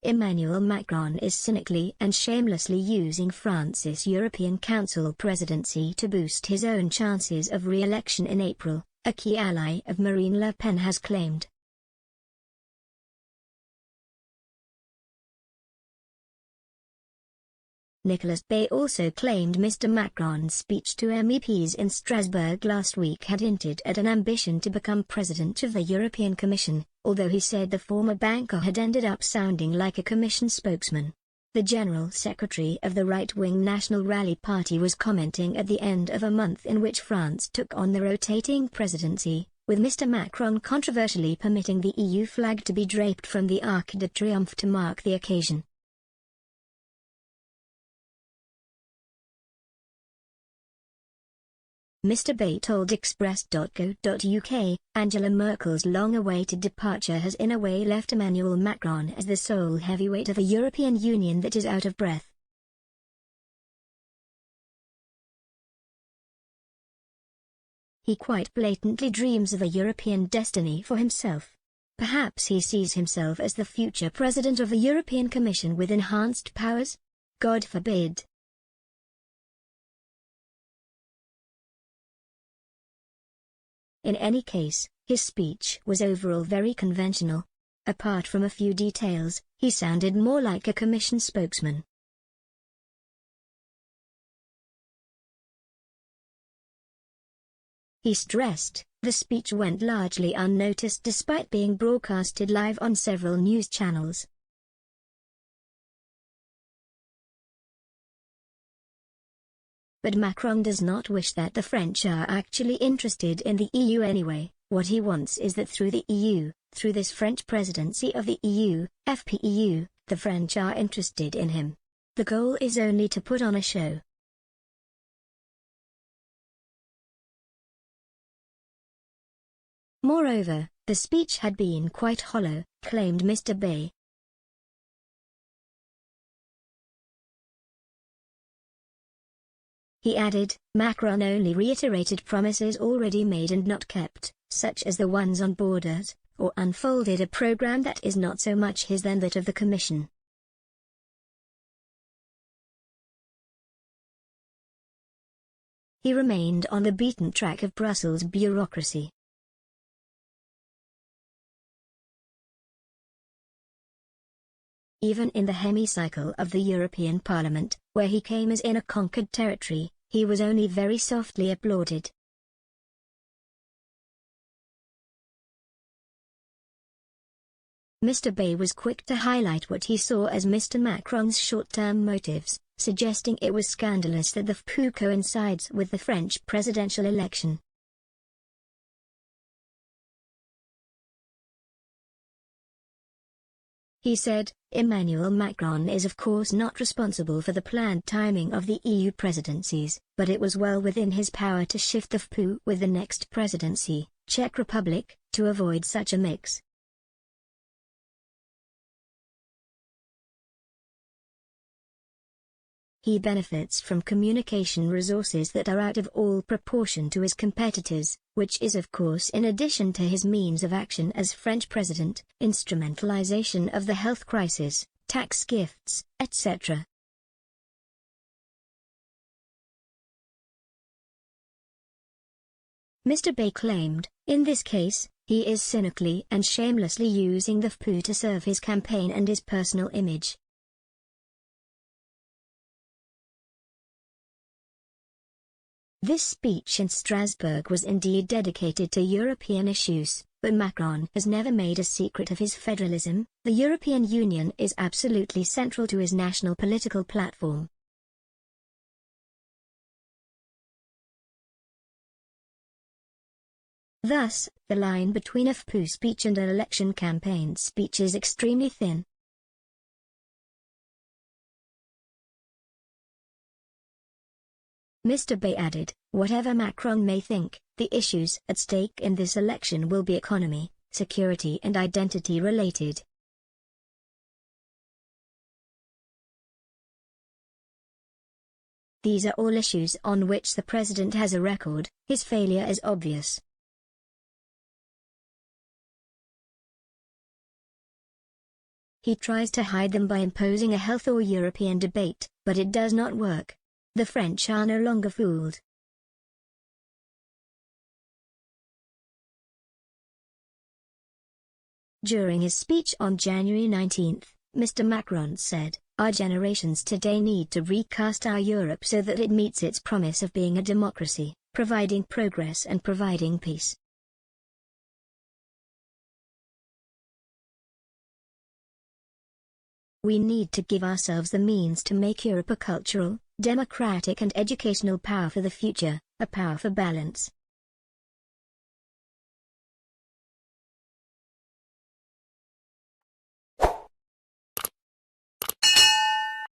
Emmanuel Macron is cynically and shamelessly using France's European Council presidency to boost his own chances of re-election in April, a key ally of Marine Le Pen has claimed. Nicolas Bay also claimed Mr. Macron's speech to MEPs in Strasbourg last week had hinted at an ambition to become president of the European Commission, although he said the former banker had ended up sounding like a Commission spokesman. The General Secretary of the right-wing National Rally Party was commenting at the end of a month in which France took on the rotating presidency, with Mr. Macron controversially permitting the EU flag to be draped from the Arc de Triomphe to mark the occasion. Mr. Bay told Express.co.uk, Angela Merkel's long-awaited departure has in a way left Emmanuel Macron as the sole heavyweight of a European Union that is out of breath. He quite blatantly dreams of a European destiny for himself. Perhaps he sees himself as the future president of the European Commission with enhanced powers? God forbid. In any case, his speech was overall very conventional. Apart from a few details, he sounded more like a Commission spokesman. He stressed, the speech went largely unnoticed despite being broadcasted live on several news channels. But Macron does not wish that the French are actually interested in the EU anyway. What he wants is that through the EU, through this French presidency of the EU, FPEU, the French are interested in him. The goal is only to put on a show. Moreover, the speech had been quite hollow, claimed Mr. Bay. He added, Macron only reiterated promises already made and not kept, such as the ones on borders, or unfolded a program that is not so much his than that of the Commission. He remained on the beaten track of Brussels bureaucracy. Even in the hemicycle of the European Parliament, where he came as in a conquered territory, he was only very softly applauded. Mr. Bay was quick to highlight what he saw as Mr. Macron's short-term motives, suggesting it was scandalous that the coup coincides with the French presidential election. He said, Emmanuel Macron is of course not responsible for the planned timing of the EU presidencies, but it was well within his power to shift the FPU with the next presidency, Czech Republic, to avoid such a mix. He benefits from communication resources that are out of all proportion to his competitors, which is of course in addition to his means of action as French president, instrumentalization of the health crisis, tax gifts, etc. Mr. Bay claimed, in this case, he is cynically and shamelessly using the FPU to serve his campaign and his personal image. This speech in Strasbourg was indeed dedicated to European issues, but Macron has never made a secret of his federalism. The European Union is absolutely central to his national political platform. Thus, the line between a FPU speech and an election campaign speech is extremely thin. Mr. Bay added, whatever Macron may think, the issues at stake in this election will be economy, security and identity related. These are all issues on which the president has a record. His failure is obvious. He tries to hide them by imposing a health or European debate, but it does not work. The French are no longer fooled. During his speech on January 19, Mr. Macron said, "Our generations today need to recast our Europe so that it meets its promise of being a democracy, providing progress and providing peace." We need to give ourselves the means to make Europe a cultural, democratic and educational power for the future, a power for balance,